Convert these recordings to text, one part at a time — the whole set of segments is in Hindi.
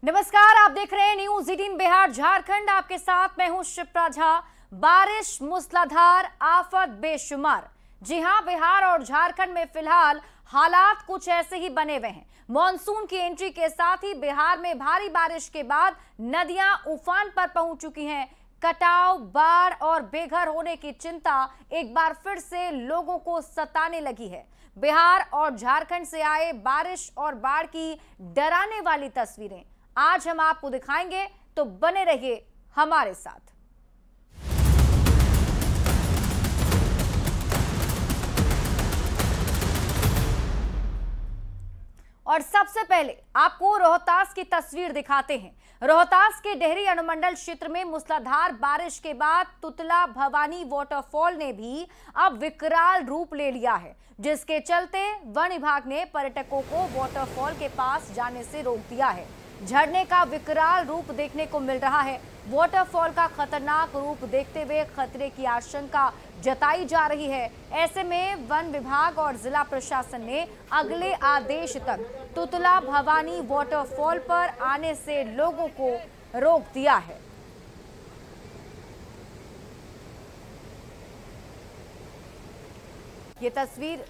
नमस्कार, आप देख रहे हैं न्यूज 18 बिहार झारखंड। आपके साथ मैं हूं शिप्रा झा। बारिश मूसलाधार, आफत बेशुमार। जी हां, बिहार और झारखंड में फिलहाल हालात कुछ ऐसे ही बने हुए हैं। मॉनसून की एंट्री के साथ ही बिहार में भारी बारिश के बाद नदियां उफान पर पहुंच चुकी हैं। कटाव, बाढ़ और बेघर होने की चिंता एक बार फिर से लोगों को सताने लगी है। बिहार और झारखंड से आए बारिश और बाढ़ की डराने वाली तस्वीरें आज हम आपको दिखाएंगे, तो बने रहिए हमारे साथ। और सबसे पहले आपको रोहतास की तस्वीर दिखाते हैं। रोहतास के डेहरी अनुमंडल क्षेत्र में मूसलाधार बारिश के बाद तुतला भवानी वाटरफॉल ने भी अब विकराल रूप ले लिया है, जिसके चलते वन विभाग ने पर्यटकों को वाटरफॉल के पास जाने से रोक दिया है। झरने का विकराल रूप देखने को मिल रहा है। वाटरफॉल का खतरनाक रूप देखते हुए खतरे की आशंका जताई जा रही है। ऐसे में वन विभाग और जिला प्रशासन ने अगले आदेश तक तुतला भवानी वाटरफॉल पर आने से लोगों को रोक दिया है। ये तस्वीर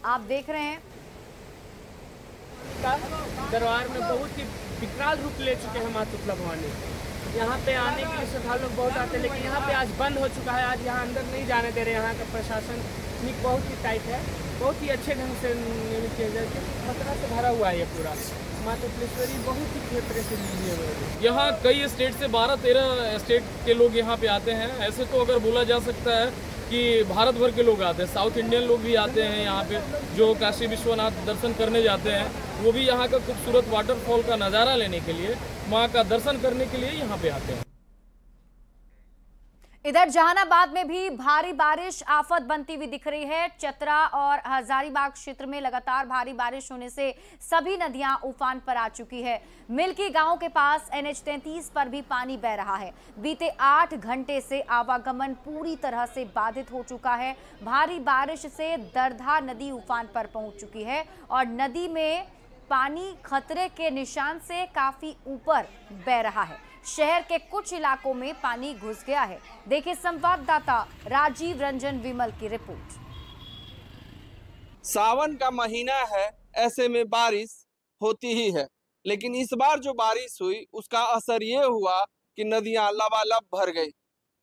आप देख रहे हैं। दरबार में बहुत ही विकराल रूप ले चुके हैं माँ तुतला भवानी। यहाँ पे आने के लिए श्रद्धालु लोग बहुत आते हैं, लेकिन यहाँ पे आज बंद हो चुका है। आज यहाँ अंदर नहीं जाने दे रहे। यहाँ का प्रशासन बहुत ही टाइट है, बहुत ही अच्छे ढंग से निर्मित किया जाए। खतरा से भरा हुआ है ये पूरा। माँ तुतलेश्वरी बहुत ही खतरे से लिए हुए हैं। यहाँ कई स्टेट से 12-13 स्टेट के लोग यहाँ पे आते हैं। ऐसे तो अगर बोला जा सकता है कि भारत भर के लोग आते हैं। साउथ इंडियन लोग भी आते हैं यहाँ पे, जो काशी विश्वनाथ दर्शन करने जाते हैं, वो भी यहाँ का खूबसूरत वाटरफॉल का नज़ारा लेने के लिए, माँ का दर्शन करने के लिए यहाँ पे आते हैं। इधर जहानाबाद में भी भारी बारिश आफत बनती हुई दिख रही है। चतरा और हजारीबाग क्षेत्र में लगातार भारी बारिश होने से सभी नदियां उफान पर आ चुकी है। मिल्की गांव के पास NH-33 पर भी पानी बह रहा है। बीते 8 घंटे से आवागमन पूरी तरह से बाधित हो चुका है। भारी बारिश से दरधा नदी उफान पर पहुंच चुकी है और नदी में पानी खतरे के निशान से काफी ऊपर बह रहा है। शहर के कुछ इलाकों में पानी घुस गया है। देखिए संवाददाता राजीव रंजन विमल की रिपोर्ट। सावन का महीना है, ऐसे में बारिश होती ही है, लेकिन इस बार जो बारिश हुई उसका असर ये हुआ कि नदियां लबालब भर गई।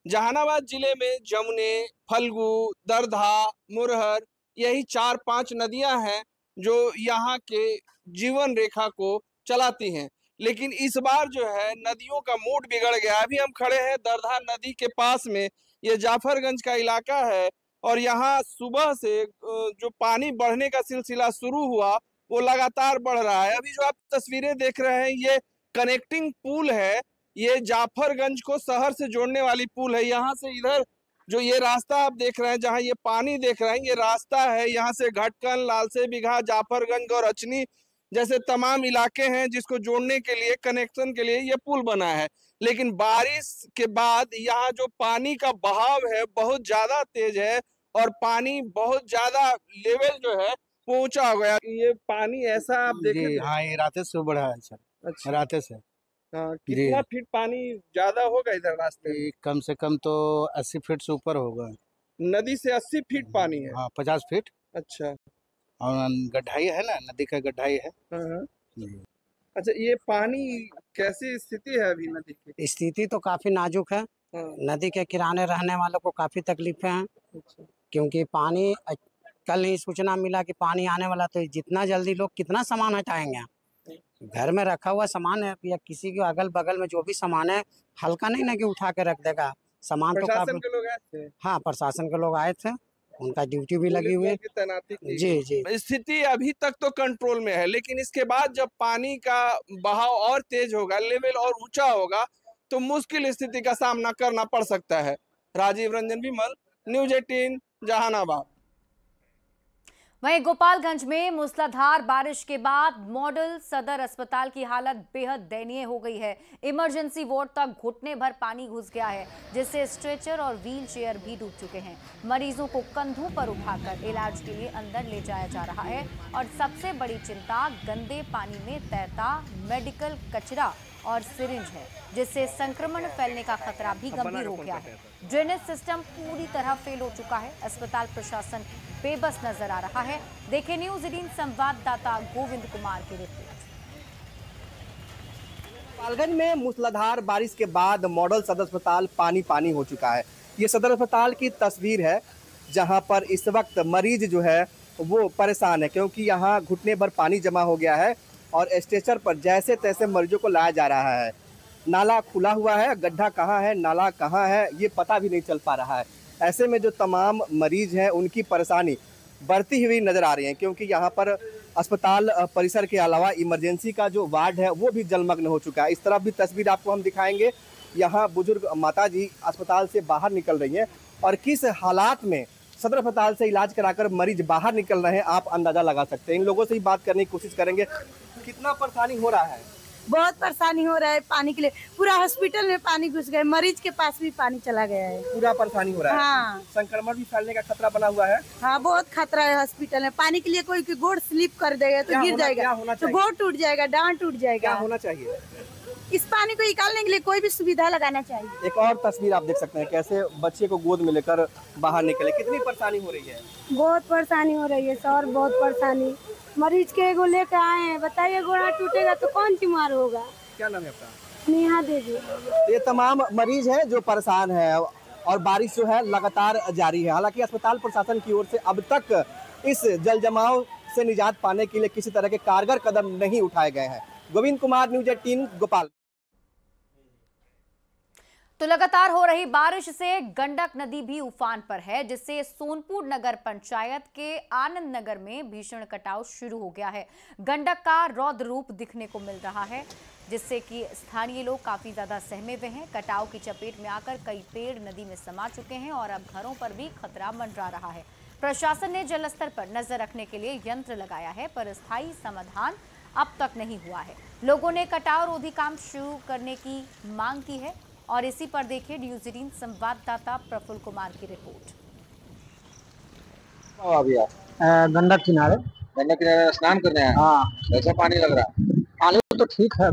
जहानाबाद जिले में जमुने, फल्गु, दरधा, मुरहर, यही 4-5 नदियां हैं जो यहाँ के जीवन रेखा को चलाती हैं। लेकिन इस बार जो है नदियों का मूड बिगड़ गया। अभी हम खड़े हैं दरधा नदी के पास में। ये जाफरगंज का इलाका है और यहाँ सुबह से जो पानी बढ़ने का सिलसिला शुरू हुआ वो लगातार बढ़ रहा है। अभी जो आप तस्वीरें देख रहे हैं ये कनेक्टिंग पुल है। ये जाफरगंज को शहर से जोड़ने वाली पुल है। यहाँ से इधर जो ये रास्ता आप देख रहे हैं, जहाँ ये पानी देख रहे हैं, ये रास्ता है। यहाँ से घटकन, लालसे बिघा, जाफरगंज और अचनी जैसे तमाम इलाके हैं जिसको जोड़ने के लिए, कनेक्शन के लिए ये पुल बना है। लेकिन बारिश के बाद यहाँ जो पानी का बहाव है बहुत ज्यादा तेज है और पानी बहुत ज्यादा लेवल जो है वो ऊंचा हो गया। ये पानी ऐसा आप देखें। हाँ, ये रात से बढ़ा है सर। अच्छा, रात से। हाँ, कितना फीट पानी ज्यादा होगा इधर रास्ते में? कम से कम तो 80 फीट से ऊपर होगा। नदी से 80 फीट पानी है? हाँ, 50 फीट। अच्छा, और गड्ढाई है ना, नदी का गड्ढाई है। हाँ। अच्छा, ये पानी कैसी स्थिति है अभी नदी की? स्थिति तो काफी नाजुक है। हाँ। नदी के किनारे रहने वालों को काफी तकलीफें हैं। अच्छा। क्योंकि पानी कल ही सूचना मिला कि पानी आने वाला, तो जितना जल्दी लोग कितना सामान हटाएंगे। घर में रखा हुआ सामान है या किसी के अगल बगल में जो भी सामान है, हल्का नहीं ना कि उठा के रख देगा सामान। तो प्रशासन के लोग आए थे? हाँ, प्रशासन के लोग आए थे, उनका ड्यूटी भी लगी हुई है, तैनाती की। जी जी। स्थिति अभी तक तो कंट्रोल में है, लेकिन इसके बाद जब पानी का बहाव और तेज होगा, लेवल और ऊंचा होगा, तो मुश्किल स्थिति का सामना करना पड़ सकता है। राजीव रंजन विमल, न्यूज 18 जहानाबाद। वहीं गोपालगंज में मूसलाधार बारिश के बाद मॉडल सदर अस्पताल की हालत बेहद दयनीय हो गई है। इमरजेंसी वार्ड तक घुटने भर पानी घुस गया है, जिससे स्ट्रेचर और व्हील चेयर भी डूब चुके हैं। मरीजों को कंधों पर उठाकर इलाज के लिए अंदर ले जाया जा रहा है और सबसे बड़ी चिंता गंदे पानी में तैरता मेडिकल कचरा और सिरिंज है, जिससे संक्रमण फैलने का खतरा भी गंभीर हो गया है। ड्रेनेज सिस्टम पूरी तरह फेल हो चुका है। अस्पताल प्रशासन बेबस नजर आ रहा है। देखें न्यूज़ 18 संवाददाता गोविंद कुमार की रिपोर्ट। गोपालगंज में मूसलाधार बारिश के बाद मॉडल सदर अस्पताल पानी पानी हो चुका है। ये सदर अस्पताल की तस्वीर है, जहां पर इस वक्त मरीज जो है वो परेशान है, क्योंकि यहाँ घुटने भर पानी जमा हो गया है और स्ट्रेचर पर जैसे तैसे मरीजों को लाया जा रहा है। नाला खुला हुआ है, गड्ढा कहाँ है, नाला कहाँ है, ये पता भी नहीं चल पा रहा है। ऐसे में जो तमाम मरीज हैं उनकी परेशानी बढ़ती हुई नजर आ रही है, क्योंकि यहाँ पर अस्पताल परिसर के अलावा इमरजेंसी का जो वार्ड है वो भी जलमग्न हो चुका है। इस तरफ भी तस्वीर आपको हम दिखाएंगे। यहाँ बुजुर्ग माता जी अस्पताल से बाहर निकल रही हैं और किस हालात में सदर अस्पताल से इलाज कराकर मरीज बाहर निकल रहे हैं आप अंदाजा लगा सकते हैं। इन लोगों से ही बात करने की कोशिश करेंगे। कितना परेशानी हो रहा है? बहुत परेशानी हो रहा है पानी के लिए। पूरा हॉस्पिटल में पानी घुस गए, मरीज के पास भी पानी चला गया है। पूरा परेशानी हो रहा है। हाँ, संक्रमण भी फैलने का खतरा बना हुआ है। हाँ, बहुत खतरा है हॉस्पिटल में। पानी के लिए कोई गोड़ स्लिप कर देगा तो गिर जाएगा, तो गोड़ टूट जाएगा, डांड टूट जाएगा। क्या होना चाहिए? इस पानी को निकालने के लिए कोई भी सुविधा लगाना चाहिए। एक और तस्वीर आप देख सकते हैं, कैसे बच्चे को गोद में लेकर बाहर निकले। कितनी परेशानी हो रही है? बहुत परेशानी हो रही है सर, बहुत परेशानी। मरीज के एगो लेकर आए हैं, बताइए गोड़ा टूटेगा तो कौन बीमार होगा। क्या नाम है आपका? नेहा देवी। ये तमाम मरीज हैं जो परेशान है और बारिश जो है लगातार जारी है। हालांकि अस्पताल प्रशासन की ओर से अब तक इस जल जमाव से निजात पाने के लिए किसी तरह के कारगर कदम नहीं उठाए गए हैं। गोविंद कुमार, न्यूज़ 18 गोपाल। तो लगातार हो रही बारिश से गंडक नदी भी उफान पर है, जिससे सोनपुर नगर पंचायत के आनंद नगर में भीषण कटाव शुरू हो गया है। गंडक का रौद्र रूप दिखने को मिल रहा है, जिससे कि स्थानीय लोग काफी ज्यादा सहमे हुए हैं। कटाव की चपेट में आकर कई पेड़ नदी में समा चुके हैं और अब घरों पर भी खतरा मंडरा रहा है। प्रशासन ने जल स्तर पर नजर रखने के लिए यंत्र लगाया है, पर स्थायी समाधान अब तक नहीं हुआ है। लोगों ने कटाव रोधी काम शुरू करने की मांग की है और इसी पर देखिए न्यूज़ 18 संवाददाता प्रफुल्ल कुमार की रिपोर्ट। गंडक किनारे स्नान करने हैं। हाँ, ऐसा पानी लग रहा है। पानी तो ठीक है।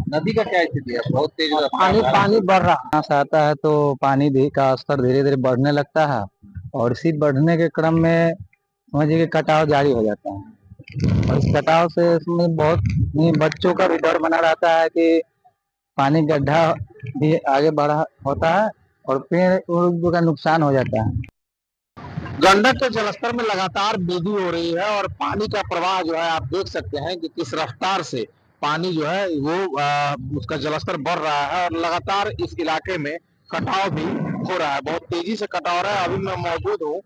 नदी का क्या स्थिति है? बहुत तेज पानी बढ़ रहा है। आता है तो पानी का स्तर धीरे धीरे बढ़ने लगता है और इसी बढ़ने के क्रम में समझिए कि कटाव जारी हो जाता है। और इस कटाव से इसमें बहुत बच्चों का भी डर बना रहता है कि पानी गड्ढा भी आगे बढ़ा होता है और पेड़ का नुकसान हो जाता है। गंडक के जलस्तर में लगातार वृद्धि हो रही है और पानी का प्रवाह जो है आप देख सकते हैं कि किस रफ्तार से पानी जो है वो उसका जलस्तर बढ़ रहा है और लगातार इस इलाके में कटाव भी हो रहा है। बहुत तेजी से कटाव हो रहा है। अभी मैं मौजूद हूँ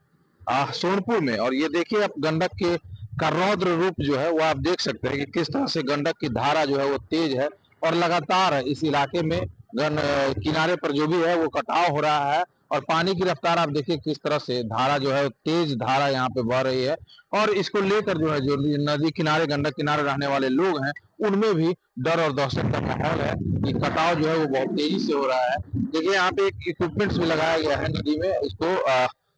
सोनपुर में और ये देखिए अब गंडक के का रौद्र रूप जो है वो आप देख सकते हैं कि किस तरह से गंडक की धारा जो है वो तेज है और लगातार इस इलाके में किनारे पर जो भी है वो कटाव हो रहा है और पानी की रफ्तार आप देखिए किस तरह से धारा जो है तेज धारा यहाँ पे बह रही है और इसको लेकर जो है जो नदी किनारे गंडक किनारे रहने वाले लोग हैं उनमें भी डर और दहशत का माहौल है कि कटाव जो है वो बहुत तेजी से हो रहा है। देखिए यहाँ पे एक इक्विपमेंट्स भी लगाया गया है नदी में। इसको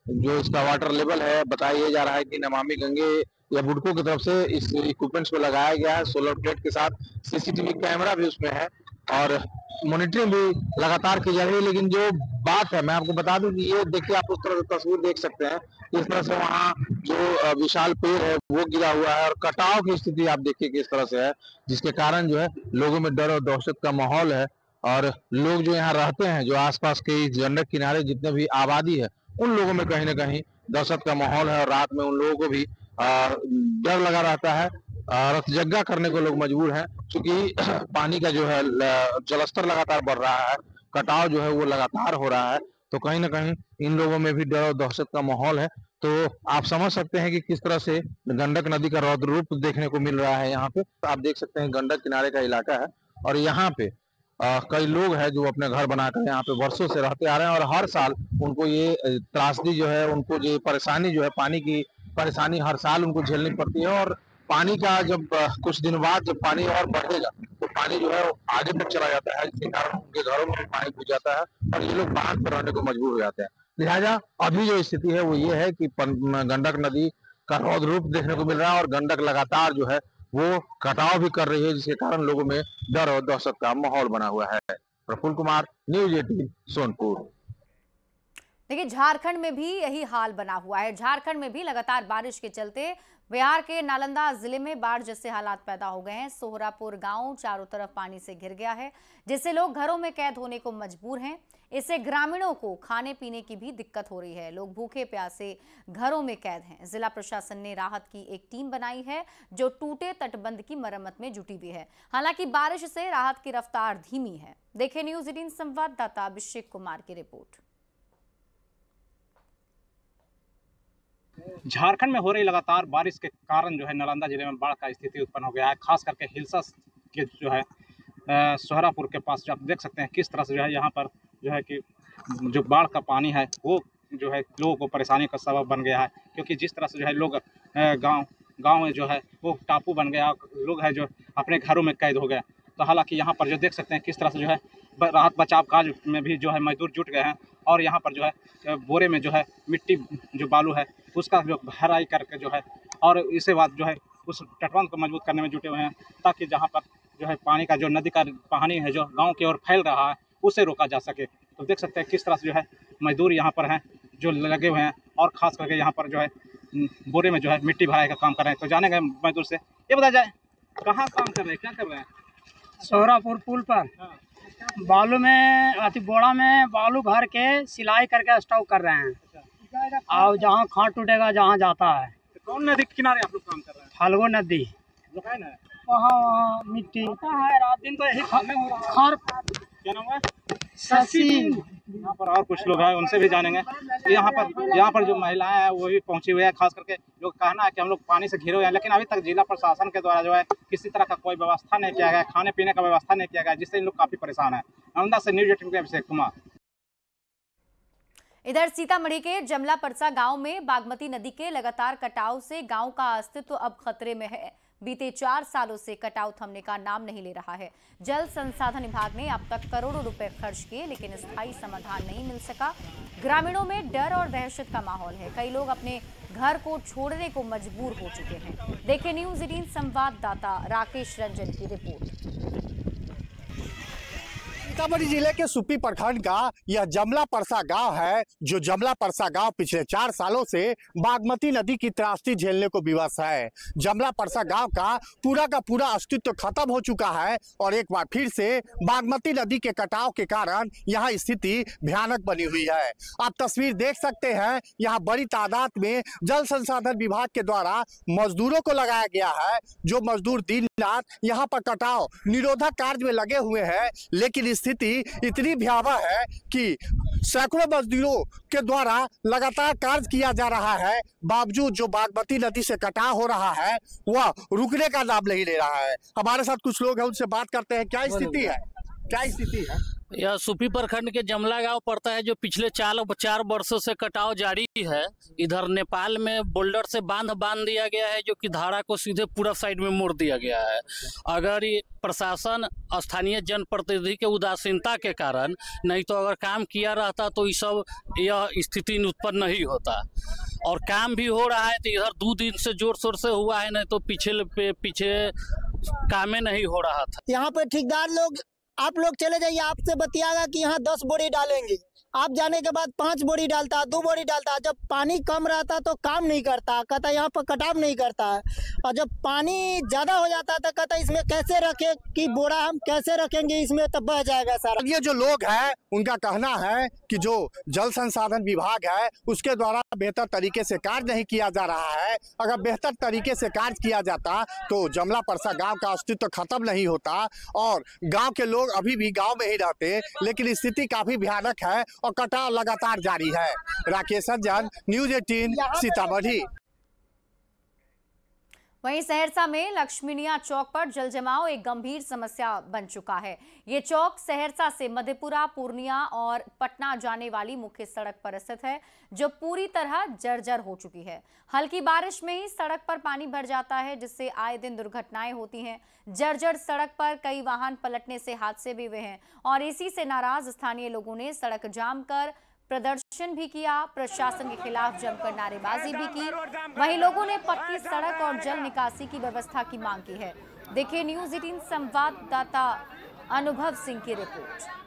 जो इसका वाटर लेवल है बताया जा रहा है कि नमामि गंगे या बुडको की तरफ से इस इक्विपमेंट्स में लगाया गया है। सोलर प्लेट के साथ सीसीटीवी कैमरा भी उसमें है और मॉनिटरिंग भी लगातार की जा रही है। लेकिन जो बात है मैं आपको बता दूं कि ये देखिए आप उस तरह से तस्वीर देख सकते हैं किस तरह से वहाँ जो विशाल पेड़ है वो गिरा हुआ है और कटाव की स्थिति आप देखिए किस तरह से है, जिसके कारण जो है लोगों में डर और दहशत का माहौल है और लोग जो यहाँ रहते हैं जो आसपास के इस गंडक किनारे जितने भी आबादी है उन लोगों में कहीं ना कहीं दहशत का माहौल है और रात में उन लोगों को भी डर लगा रहता है। रतजग्गा करने को लोग मजबूर हैं क्योंकि पानी का जो है जलस्तर लगातार बढ़ रहा है, कटाव जो है वो लगातार हो रहा है, तो कहीं ना कहीं इन लोगों में भी डर और दहशत का माहौल है। तो आप समझ सकते हैं कि किस तरह से गंडक नदी का रौद्र रूप देखने को मिल रहा है। यहाँ पे आप देख सकते हैं गंडक किनारे का इलाका है और यहाँ पे कई लोग हैं जो अपने घर बनाकर यहाँ पे वर्षों से रहते आ रहे हैं और हर साल उनको ये त्रासदी जो है उनको ये परेशानी जो है पानी की परेशानी हर साल उनको झेलनी पड़ती है। और पानी का जब कुछ दिन बाद जब पानी और बढ़ेगा तो पानी जो है वो आगे तक चला जाता है, जिसके कारण उनके घरों में पानी घुस जाता है और ये लोग बाहर पर रहने को मजबूर हो जाते हैं। लिहाजा अभी जो स्थिति है वो ये है कि गंडक नदी का रौद्र रूप देखने को मिल रहा है और गंडक लगातार जो है वो कटाव भी कर रही है, जिसके कारण लोगों में डर और दहशत का माहौल बना हुआ है। प्रफुल्ल कुमार, न्यूज़ 18 सोनपुर। देखिए, झारखंड में भी यही हाल बना हुआ है। झारखंड में भी लगातार बारिश के चलते बिहार के नालंदा जिले में बाढ़ जैसे हालात पैदा हो गए हैं। सोहरापुर गांव चारों तरफ पानी से घिर गया है, जिससे लोग घरों में कैद होने को मजबूर हैं। इससे ग्रामीणों को खाने पीने की भी दिक्कत हो रही है। लोग भूखे प्यासे घरों में कैद हैं। जिला प्रशासन ने राहत की एक टीम बनाई है जो टूटे तटबंध की मरम्मत में जुटी हुई है। हालांकि बारिश से राहत की रफ्तार धीमी है। देखिए न्यूज़ 18 संवाददाता अभिषेक कुमार की रिपोर्ट। झारखंड में हो रही लगातार बारिश के कारण जो है नालंदा जिले में बाढ़ का स्थिति उत्पन्न हो गया है। खास करके हिलसा के जो है सोहरापुर के पास जो आप देख सकते हैं किस तरह से जो है यहाँ पर जो है कि जो बाढ़ का पानी है वो जो है लोगों को परेशानी का सबब बन गया है। क्योंकि जिस तरह से जो है लोग गांव में जो है वो टापू बन गया, लोग है जो अपने घरों में कैद हो गए। तो हालांकि यहाँ पर जो देख सकते हैं किस तरह से जो है राहत बचाव कार्य में भी जो है मजदूर जुट गए हैं और यहाँ पर जो है बोरे में जो है मिट्टी जो बालू है उसका जो भराई करके जो है और इसके बाद जो है उस तटबंध को मजबूत करने में जुटे हुए हैं, ताकि जहाँ पर जो है पानी का जो नदी का पानी है जो गांव की ओर फैल रहा है उसे रोका जा सके। तो देख सकते हैं किस तरह से जो है मजदूर यहाँ पर हैं जो लगे हुए हैं और ख़ास करके यहाँ पर जो है बोरे में जो है मिट्टी भराई का काम कर रहे हैं। तो जानेंगे मजदूर से, ये बताया जाए कहाँ काम कर रहे हैं, क्या कर रहे हैं? सोहरापुर पुल पर बालू में अति बोड़ा में बालू भर के सिलाई करके स्टॉक कर रहे हैं और जहाँ खाट टूटेगा जहाँ जाता है। कौन नदी के किनारे आप लोग काम कर रहे हैं? फाल्गु नदी वहाँ मिट्टी है। रात दिन तो यही खाने हो रहा है। खार क्या नाम है? शशि। यहाँ पर और कुछ लोग हैं उनसे भी जानेंगे। यहाँ पर जो महिलाएं हैं वो भी पहुंची हुई है। खास करके लोग कहना है कि हम लोग पानी से घिरे हुए हैं, लेकिन अभी तक जिला प्रशासन के द्वारा जो है किसी तरह का कोई व्यवस्था नहीं किया गया, खाने पीने का व्यवस्था नहीं किया गया, जिससे इन लोग काफी परेशान है। नालंदा से न्यूज़ 18 के अभिषेक कुमार। इधर सीतामढ़ी के जमला परसा गांव में बागमती नदी के लगातार कटाव से गांव का अस्तित्व अब खतरे में है। बीते 4 सालों से कटाव थमने का नाम नहीं ले रहा है। जल संसाधन विभाग ने अब तक करोड़ों रुपए खर्च किए, लेकिन स्थायी समाधान नहीं मिल सका। ग्रामीणों में डर और दहशत का माहौल है। कई लोग अपने घर को छोड़ने को मजबूर हो चुके हैं। देखिए न्यूज़ 18 संवाददाता राकेश रंजन की रिपोर्ट। सीतामढ़ी जिले के सुप्पी प्रखंड का यह जमला परसा गांव है, जो जमला परसा गांव पिछले 4 सालों से बागमती नदी की त्रासदी झेलने को विवश है। जमला परसा गांव का पूरा अस्तित्व खत्म हो चुका है और एक बार फिर से बागमती नदी के कटाव के कारण यहाँ स्थिति भयानक बनी हुई है। आप तस्वीर देख सकते हैं, यहाँ बड़ी तादाद में जल संसाधन विभाग के द्वारा मजदूरों को लगाया गया है, जो मजदूर दिन रात यहाँ पर कटाव निरोधक कार्य में लगे हुए हैं। लेकिन स्थिति इतनी भयावह है कि सैकड़ों मजदूरों के द्वारा लगातार कार्य किया जा रहा है, बावजूद जो बागमती नदी से कटाव हो रहा है वह रुकने का नाम नहीं ले रहा है। हमारे साथ कुछ लोग हैं, उनसे बात करते हैं। क्या स्थिति है? यह सुप्पी प्रखंड के जमला गांव पड़ता है, जो पिछले 4 वर्षों से कटाव जारी है। इधर नेपाल में बोल्डर से बांध दिया गया है, जो कि धारा को सीधे पूरा साइड में मोड़ दिया गया है। अगर ये प्रशासन स्थानीय जनप्रतिनिधि के उदासीनता के कारण, नहीं तो अगर काम किया रहता तो यह स्थिति उत्पन्न नहीं होता। और काम भी हो रहा है तो इधर 2 दिन से जोर शोर से हुआ है, नहीं तो पीछे कामें नहीं हो रहा था। यहाँ पे ठेकेदार लोग, आप लोग चले जाइए, आपसे बतियागा कि यहाँ 10 बोरी डालेंगे, आप जाने के बाद 5 बोरी डालता, 2 बोरी डालता। जब पानी कम रहता तो काम नहीं करता, कहता यहाँ पर कटाव नहीं करता है। और जब पानी ज्यादा हो जाता तो कहता इसमें कैसे रखे कि बोरा हम कैसे रखेंगे, इसमें तो बह जाएगा सारा। ये जो लोग हैं उनका कहना है कि जो जल संसाधन विभाग है उसके द्वारा बेहतर तरीके से कार्य नहीं किया जा रहा है। अगर बेहतर तरीके से कार्य किया जाता तो जमला परसा गांव का अस्तित्व खत्म नहीं होता और गांव के लोग अभी भी गांव में ही रहते। लेकिन स्थिति काफी भयानक है और कटाव लगातार जारी है। राकेश रंजन, न्यूज़ 18 सीतामढ़ी। वहीं सहरसा में लक्ष्मीनिया चौक पर जलजमाव एक गंभीर समस्या बन चुका है। ये चौक सहरसा से मधेपुरा, पूर्णिया और पटना जाने वाली मुख्य सड़क पर स्थित है, जो पूरी तरह जर्जर हो चुकी है। हल्की बारिश में ही सड़क पर पानी भर जाता है, जिससे आए दिन दुर्घटनाएं होती हैं। जर्जर सड़क पर कई वाहन पलटने से हादसे भी हुए हैं और इसी से नाराज स्थानीय लोगों ने सड़क जाम कर प्रदर्शन भी किया, प्रशासन के खिलाफ जमकर नारेबाजी भी की। वहीं लोगों ने पक्की सड़क और जल निकासी की व्यवस्था की मांग की है। देखिए न्यूज़ 18 संवाददाता अनुभव सिंह की रिपोर्ट।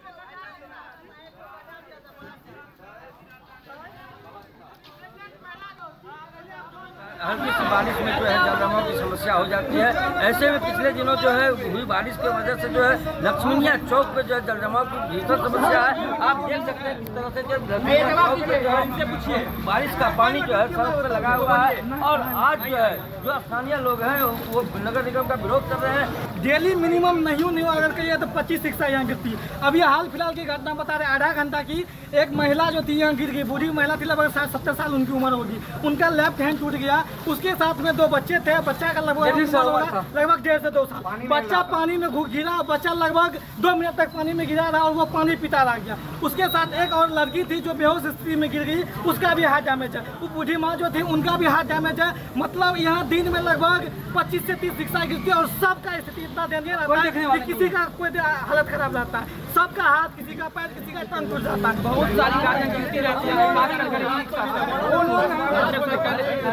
हल्की सी बारिश में जो है जलजमाव की समस्या हो जाती है। ऐसे में पिछले दिनों जो है हुई बारिश की वजह से जो है लक्ष्मीनिया चौक पे जो है जलजमाव की भीषण समस्या है। आप देख सकते हैं किस तरह से जो लक्ष्मीनिया चौक पे जो है इनसे पूछिए बारिश का पानी जो है सड़क पे लगा हुआ है और आज जो है जो स्थानीय लोग हैं वो नगर निगम का विरोध कर रहे हैं। डेली मिनिमम नहीं अगर कहिए तो 25 रिक्शा यहाँ गिरती है। अभी हाल फिलहाल की घटना बता रहे, आधा घंटा की एक महिला जो थी यहाँ गिर गई। बूढ़ी महिला थी, लगभग 60-70 साल उनकी उम्र होगी। उनका लेफ्ट हैंड टूट गया। उसके साथ में 2 बच्चे थे। बच्चा का लगभग 1.5 से 2 साल। बच्चा पानी में गिरा। बच्चा लगभग 2 मिनट तक पानी में गिरा रहा और वो पानी पीता रह गया। उसके साथ एक और लड़की थी जो बेहोश स्थिति में गिर गई, उसका भी हार्ट डैमेज है। वो बूढ़ी माँ जो थी उनका भी हार्ट डैमेज है। मतलब यहाँ दिन में लगभग 25 से 30 रिक्शा गिरती है और सबका स्थिति इतना दयनीय रहता है कि किसी का कोई हालत खराब रहता है। सबका हाथ, किसी का पैर, किसी का टंग टूट जाता है। बहुत सारी गाड़ियाँ गिरती रहती हैं।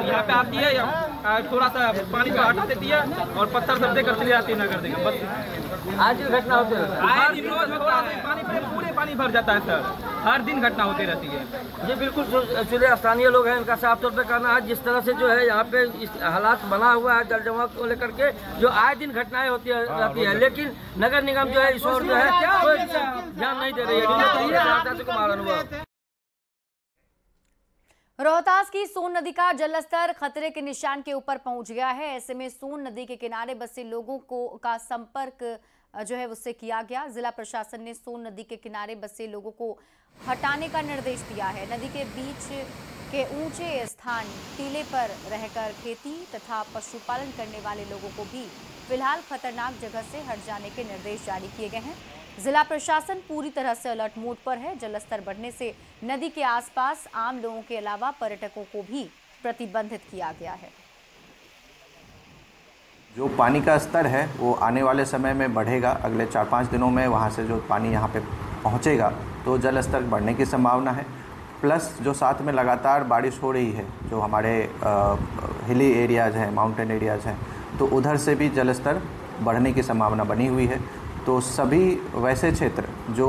यहाँ पे आती है, थोड़ा सा पानी को हटा देती है और पत्थर सबसे कर चली जाती है नगर निगम। बस आज भी घटना होती है, आए दिन रोज होता है। पानी पूरे पानी भर जाता है सर, हर दिन घटना होती रहती है। ये बिल्कुल जो स्थानीय लोग हैं इनका साफ तौर पे कहना है, जिस तरह से जो है यहाँ पे हालात बना हुआ है जल जमाव को लेकर के, जो आए दिन घटनाएं होती रहती है, लेकिन नगर निगम जो है इस ओर जो है कोई ध्यान नहीं दे रही है। रोहतास की सोन नदी का जलस्तर खतरे के निशान के ऊपर पहुंच गया है। ऐसे में सोन नदी के किनारे बसे लोगों का संपर्क जो है उससे किया गया। जिला प्रशासन ने सोन नदी के किनारे बसे लोगों को हटाने का निर्देश दिया है। नदी के बीच के ऊंचे स्थान टीले पर रहकर खेती तथा पशुपालन करने वाले लोगों को भी फिलहाल खतरनाक जगह से हट जाने के निर्देश जारी किए गए हैं। जिला प्रशासन पूरी तरह से अलर्ट मोड पर है। जलस्तर बढ़ने से नदी के आसपास आम लोगों के अलावा पर्यटकों को भी प्रतिबंधित किया गया है। जो पानी का स्तर है वो आने वाले समय में बढ़ेगा। अगले 4-5 दिनों में वहाँ से जो पानी यहाँ पे पहुँचेगा तो जल स्तर बढ़ने की संभावना है। प्लस जो साथ में लगातार बारिश हो रही है, जो हमारे हिली एरियाज़ हैं, माउंटेन एरियाज़ हैं, तो उधर से भी जल स्तर बढ़ने की संभावना बनी हुई है। तो सभी वैसे क्षेत्र जो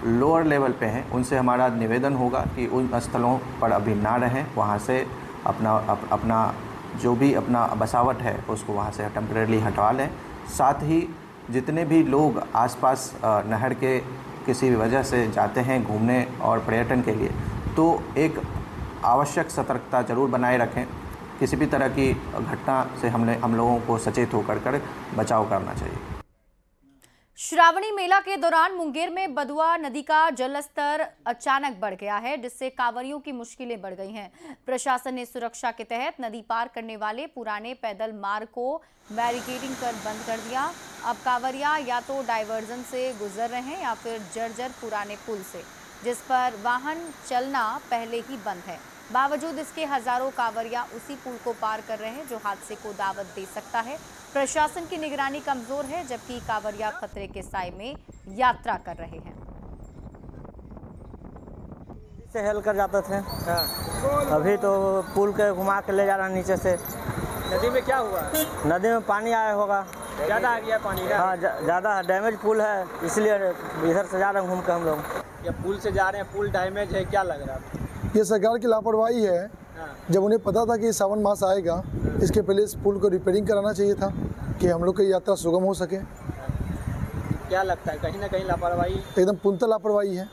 लोअर लेवल पे हैं उनसे हमारा निवेदन होगा कि उन स्थलों पर अभी ना रहें, वहाँ से अपना जो भी अपना बसावट है उसको वहाँ से टेम्परेरी हटवा लें। साथ ही जितने भी लोग आसपास नहर के किसी भी वजह से जाते हैं घूमने और पर्यटन के लिए, तो एक आवश्यक सतर्कता जरूर बनाए रखें। किसी भी तरह की घटना से हम लोगों को सचेत होकर बचाव करना चाहिए। श्रावणी मेला के दौरान मुंगेर में बदुआ नदी का जलस्तर अचानक बढ़ गया है, जिससे कांवरियों की मुश्किलें बढ़ गई हैं। प्रशासन ने सुरक्षा के तहत नदी पार करने वाले पुराने पैदल मार्ग को बैरिकेडिंग कर बंद कर दिया। अब कांवरिया या तो डाइवर्जन से गुजर रहे हैं या फिर जर्जर पुराने पुल से, जिस पर वाहन चलना पहले ही बंद है। बावजूद इसके हजारों कांवरिया उसी पुल को पार कर रहे हैं, जो हादसे को दावत दे सकता है। प्रशासन की निगरानी कमजोर है, जबकि कांवरिया खतरे के साए में यात्रा कर रहे हैं। से हेल कर जाते थे, अभी तो पुल के घुमा के ले जा रहा है नीचे से। नदी में क्या हुआ? नदी में पानी आया होगा, ज़्यादा आ गया पानी। हाँ ज़्यादा डैमेज पुल है, इसलिए इधर से जा रहे हैं घूम के हम लोग। ये पुल से जा रहे हैं, पुल डैमेज है, क्या लग रहा है? ये सरकार की लापरवाही है। जब उन्हें पता था कि सावन मास आएगा, इसके पहले इस पुल को रिपेयरिंग कराना चाहिए था कि हम लोग की यात्रा सुगम हो सके। क्या लगता है, कहीं ना कहीं लापरवाही, एकदम पूर्णतः लापरवाही है।